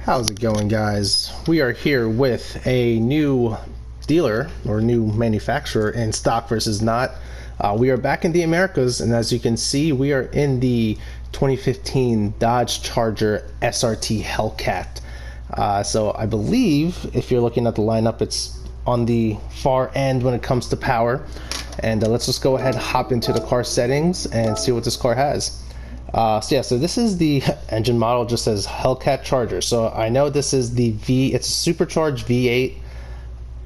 How's it going, guys? We are here with a new dealer or new manufacturer in stock versus not. We are back in the Americas, and as you can see, we are in the 2015 Dodge Charger SRT Hellcat. So I believe if you're looking at the lineup, it's on the far end when it comes to power. And let's just go ahead and hop into the car settings and see what this car has. So this is the engine model, just says Hellcat Charger. So I know this is the it's a supercharged V8.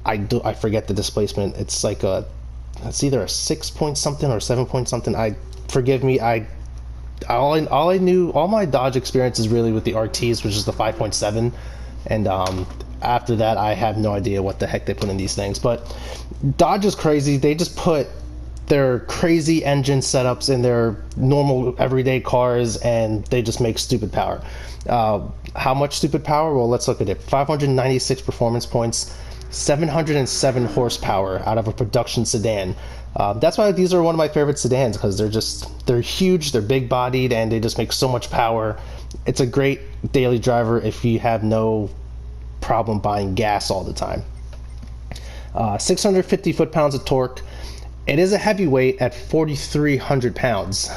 I forget the displacement. It's like it's either a 6 point something or 7 point something. Forgive me. All I knew, all my Dodge experience is really with the RTs, which is the 5.7, and after that I have no idea what the heck they put in these things. But Dodge is crazy. They just put their crazy engine setups in their normal everyday cars, and they just make stupid power. How much stupid power? Well, let's look at it. 596 performance points, 707 horsepower out of a production sedan. That's why these are one of my favorite sedans, because they're huge, they're big bodied, and they just make so much power. It's a great daily driver if you have no problem buying gas all the time. 650 foot-pounds of torque. It is a heavyweight at 4,300 pounds.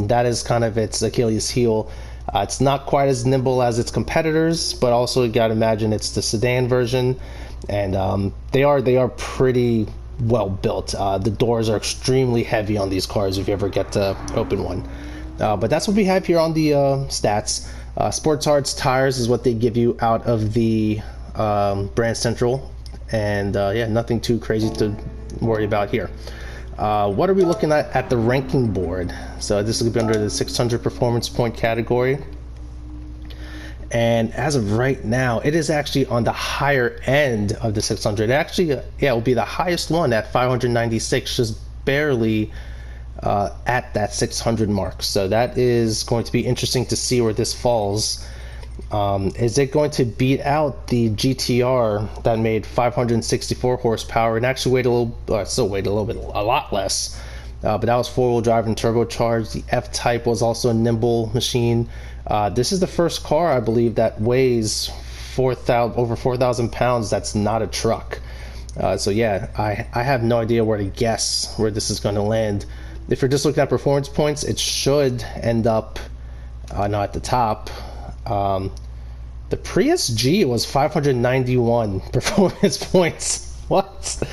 That is kind of its Achilles heel. It's not quite as nimble as its competitors, but also you gotta imagine it's the sedan version, and they are pretty well built. The doors are extremely heavy on these cars if you ever get to open one. But that's what we have here on the stats. Sports Hards tires is what they give you out of the Brand Central, and yeah, nothing too crazy to worry about here. What are we looking at the ranking board? So this is going to be under the 600 performance point category, and as of right now it is actually on the higher end of the 600. Actually, yeah, it will be the highest one at 596, just barely at that 600 mark. So that is going to be interesting to see where this falls. Is it going to beat out the GTR that made 564 horsepower and actually weighed a lot less, but that was four-wheel drive and turbocharged. The F-Type was also a nimble machine. This is the first car, I believe, that weighs over 4,000 pounds that's not a truck. So yeah, I have no idea where to guess where this is going to land. If you're just looking at performance points, it should end up not at the top. The Prius G was 591 performance points. What?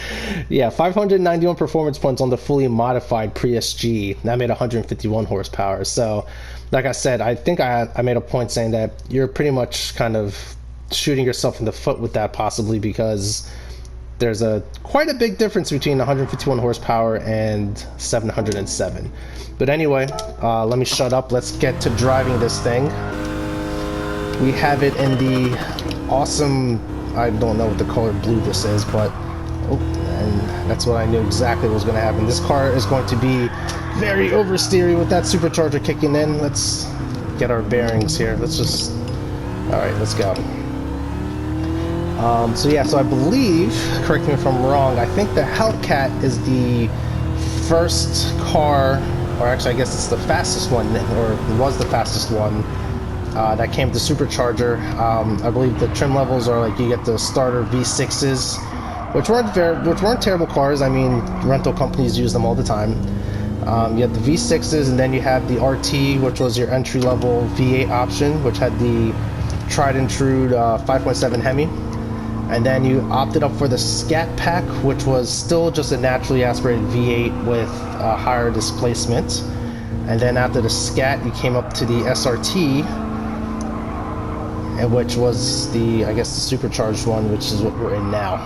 Yeah, 591 performance points on the fully modified Prius G. That made 151 horsepower. So, like I said, I think I made a point saying that you're pretty much kind of shooting yourself in the foot with that, possibly, because there's quite a big difference between 151 horsepower and 707. But anyway, let me shut up. Let's get to driving this thing. We have it in the awesome, I don't know what the color blue this is, but and that's what I knew exactly was going to happen. This car is going to be very oversteery with that supercharger kicking in. Let's get our bearings here. All right, let's go. So I believe, correct me if I'm wrong, I think the Hellcat is the first car, or actually I guess it's the fastest one, or it was the fastest one, that came to supercharger. I believe the trim levels are like, you get the starter V6s, which weren't terrible cars. I mean, rental companies use them all the time. You have the V6s, and then you have the RT, which was your entry level V8 option, which had the tried and true 5.7 Hemi. And then you opted up for the Scat Pack, which was still just a naturally aspirated V8 with a higher displacement. And then after the Scat, you came up to the SRT, which was I guess the supercharged one, which is what we're in now.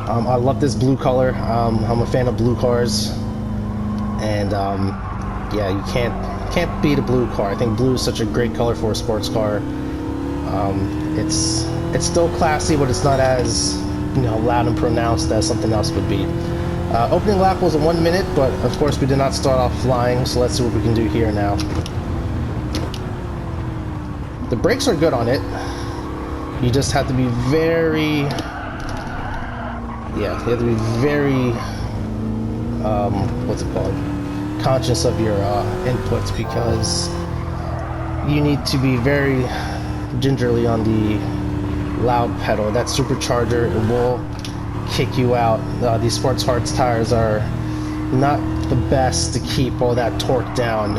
I love this blue color. I'm a fan of blue cars, and yeah, you can't beat a blue car. I think blue is such a great color for a sports car. It's still classy, but it's not as loud and pronounced as something else would be. Opening lap was a 1 minute, but of course we did not start off flying, so let's see what we can do here now. The brakes are good on it. You just have to be very, what's it called? Conscious of your inputs, because you need to be very gingerly on the loud pedal. That supercharger, it will kick you out. These Sports Hards tires are not the best to keep all that torque down.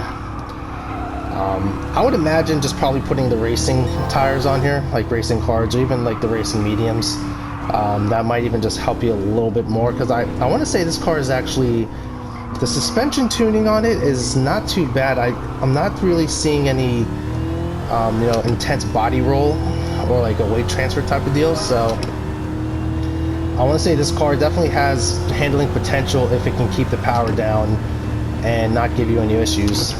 I would imagine just probably putting the racing tires on here, like racing cards, or even like the racing mediums. That might even just help you a little bit more, because I want to say this car is actually, the suspension tuning on it is not too bad. I'm not really seeing any you know, intense body roll or like a weight transfer type of deal, so I want to say this car definitely has handling potential if it can keep the power down and not give you any issues.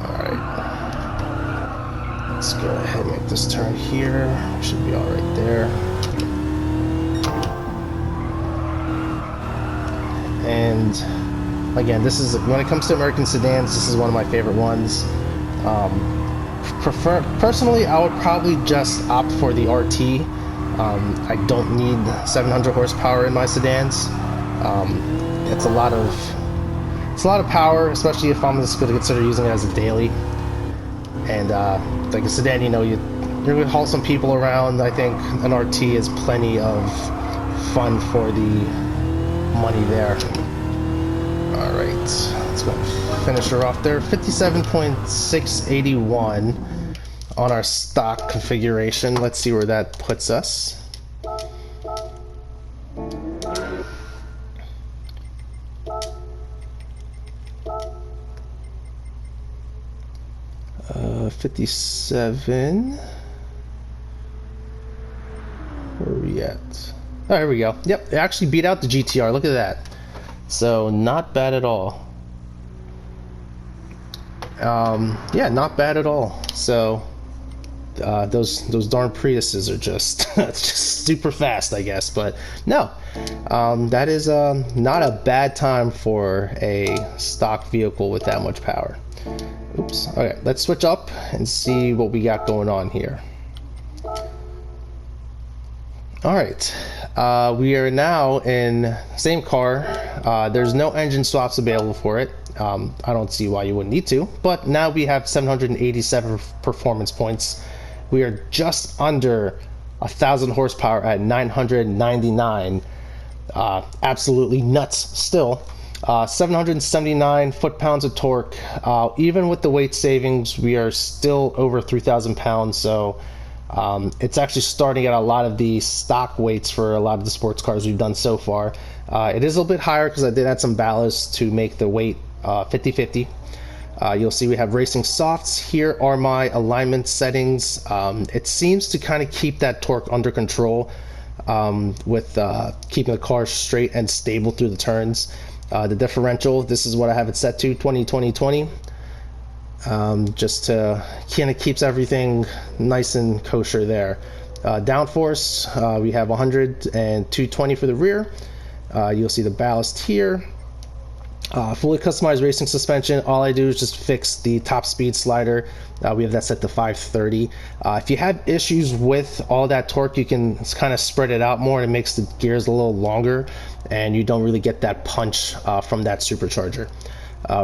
Alright, let's go ahead and make this turn here. Should be all right there. And again, this is, when it comes to American sedans, this is one of my favorite ones. Personally, I would probably just opt for the RT. I don't need 700 horsepower in my sedans. It's a lot of power, especially if I'm just going to consider using it as a daily. And like a sedan, you know, you're going to haul some people around. I think an RT is plenty of fun for the money there. All right, let's go finish her off there. 57.681 on our stock configuration. Let's see where that puts us. 57. Where are we at? Oh, here we go. Yep, it actually beat out the GTR. Look at that. So not bad at all. Yeah, not bad at all. So those darn Priuses are just it's just super fast, I guess. But no, that is not a bad time for a stock vehicle with that much power. Oops. Okay, let's switch up and see what we got going on here. All right, we are now in same car. There's no engine swaps available for it. I don't see why you wouldn't need to, but now we have 787 performance points. We are just under 1,000 horsepower at 999. Absolutely nuts still. 779 foot-pounds of torque. Even with the weight savings, we are still over 3,000 pounds, so it's actually starting at a lot of the stock weights for a lot of the sports cars we've done so far. It is a little bit higher because I did add some ballast to make the weight 50-50. You'll see we have racing softs. Here are my alignment settings. It seems to kind of keep that torque under control with keeping the car straight and stable through the turns. The differential, this is what I have it set to, 20-20-20. Just to kind of keeps everything nice and kosher there. Downforce, we have 100 and 220 for the rear. You'll see the ballast here. Fully customized racing suspension. All I do is just fix the top speed slider. We have that set to 530. If you have issues with all that torque, you can kind of spread it out more, and it makes the gears a little longer, and you don't really get that punch from that supercharger.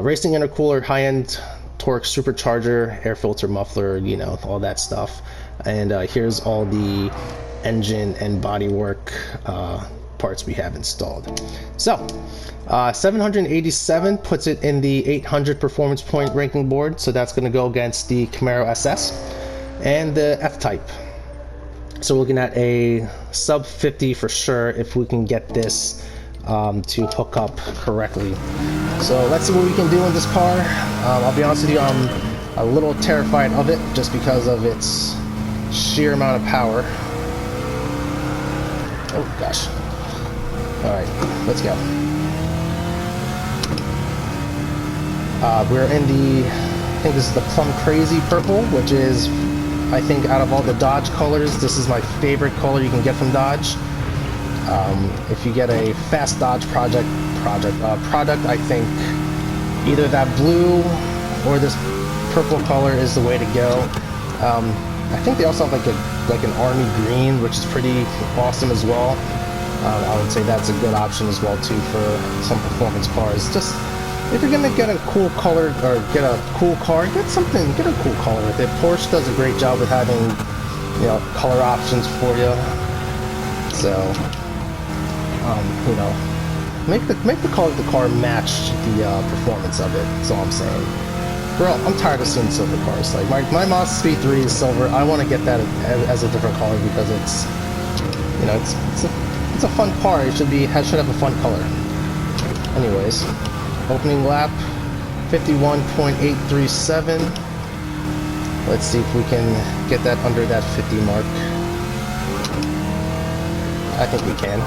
Racing intercooler, high-end torque supercharger, air filter, muffler, you know, all that stuff. And here's all the engine and bodywork parts we have installed. So 787 puts it in the 800 performance point ranking board, so that's going to go against the Camaro SS and the F-Type. So we're looking at a sub 50 for sure if we can get this to hook up correctly. So let's see what we can do in this car. I'll be honest with you, I'm a little terrified of it just because of its sheer amount of power. Oh gosh. Alright, let's go. We're in the, I think this is the Plum Crazy Purple, which is, I think out of all the Dodge colors, this is my favorite color you can get from Dodge. If you get a fast Dodge product, I think either that blue or this purple color is the way to go. I think they also have like an army green, which is pretty awesome as well. I would say that's a good option as well too for some performance cars. Just if you're gonna get a cool color or get a cool car, get a cool color with it. Porsche does a great job with having, you know, color options for you. So, you know, make the color of the car match the performance of it. That's all I'm saying. Bro, I'm tired of seeing silver cars. Like my Mazda CP3 is silver. I want to get that as a different color because it's, you know, it's a fun car. It should have a fun color. Anyways, opening lap 51.837. Let's see if we can get that under that 50 mark. I think we can.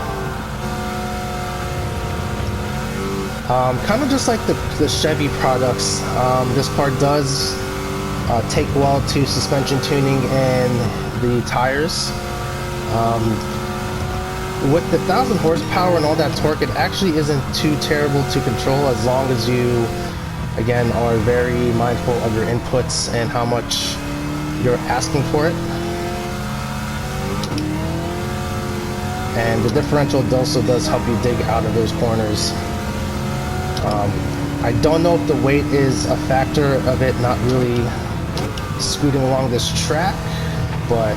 Kind of just like the Chevy products, this car does take well to suspension tuning and the tires. With the 1,000 horsepower and all that torque, it actually isn't too terrible to control as long as you, again, are very mindful of your inputs and how much you're asking for it. And the differential also does help you dig out of those corners. I don't know if the weight is a factor of it not really scooting along this track, but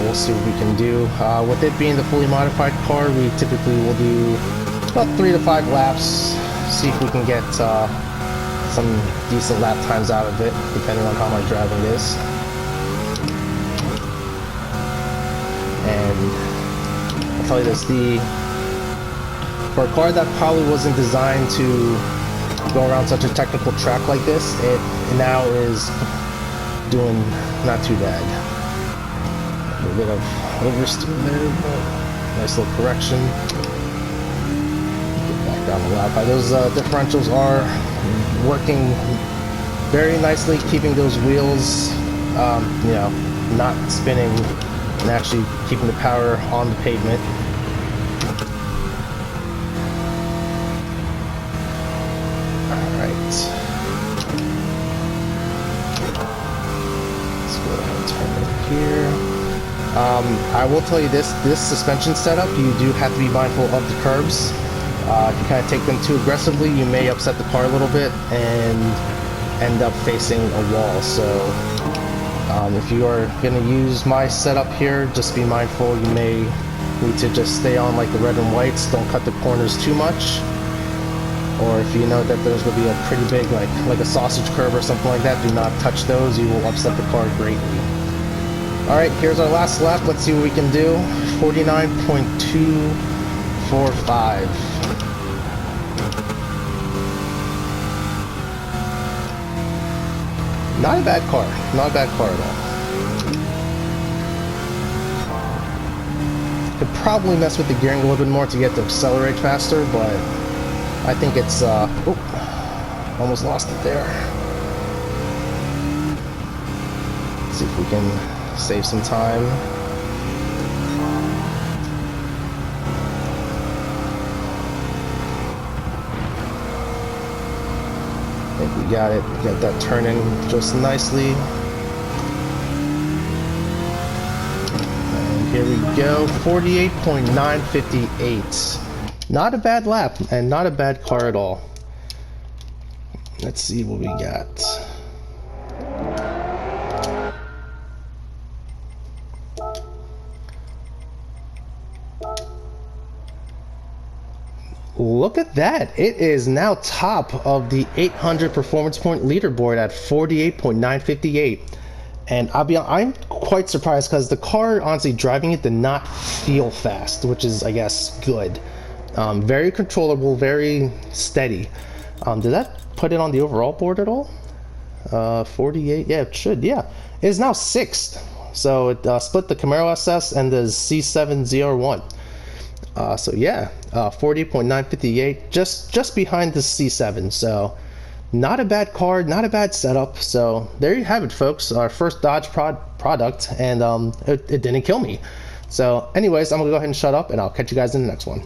we'll see what we can do. With it being the fully modified car, we typically will do about 3 to 5 laps, see if we can get some decent lap times out of it, depending on how my driving is. And I'll tell you this, for a car that probably wasn't designed to go around such a technical track like this, it now is doing not too bad. A little bit of oversteer there, but nice little correction. Get back down the lap. Those differentials are working very nicely, keeping those wheels, you know, not spinning and actually keeping the power on the pavement. Alright. Let's go ahead and turn it here. I will tell you this suspension setup, you do have to be mindful of the curbs. If you kind of take them too aggressively, you may upset the car a little bit and end up facing a wall. So if you are going to use my setup here, just be mindful. You may need to just stay on like the red and whites. Don't cut the corners too much. Or if you know that there's going to be a pretty big, like a sausage curve or something like that, do not touch those. You will upset the car greatly. Alright, here's our last lap. Let's see what we can do. 49.245. Not a bad car. Not a bad car at all. Could probably mess with the gearing a little bit more to get to accelerate faster, but I think it's, almost lost it there. Let's see if we can save some time. I think we got it. Got that turning just nicely. And here we go. 48.958. Not a bad lap, and not a bad car at all. Let's see what we got. Look at that. It is now top of the 800 performance point leaderboard at 48.958. And I'm quite surprised because the car, honestly, driving it did not feel fast, which is, I guess, good. Very controllable, very steady. Did that put it on the overall board at all? 48, yeah, it should, yeah. It is now 6th. So it split the Camaro SS and the C7 ZR1. So yeah, 40.958, just behind the C7. So not a bad car, not a bad setup. So there you have it, folks. Our first Dodge product, and it didn't kill me. So anyways, I'm gonna go ahead and shut up, and I'll catch you guys in the next one.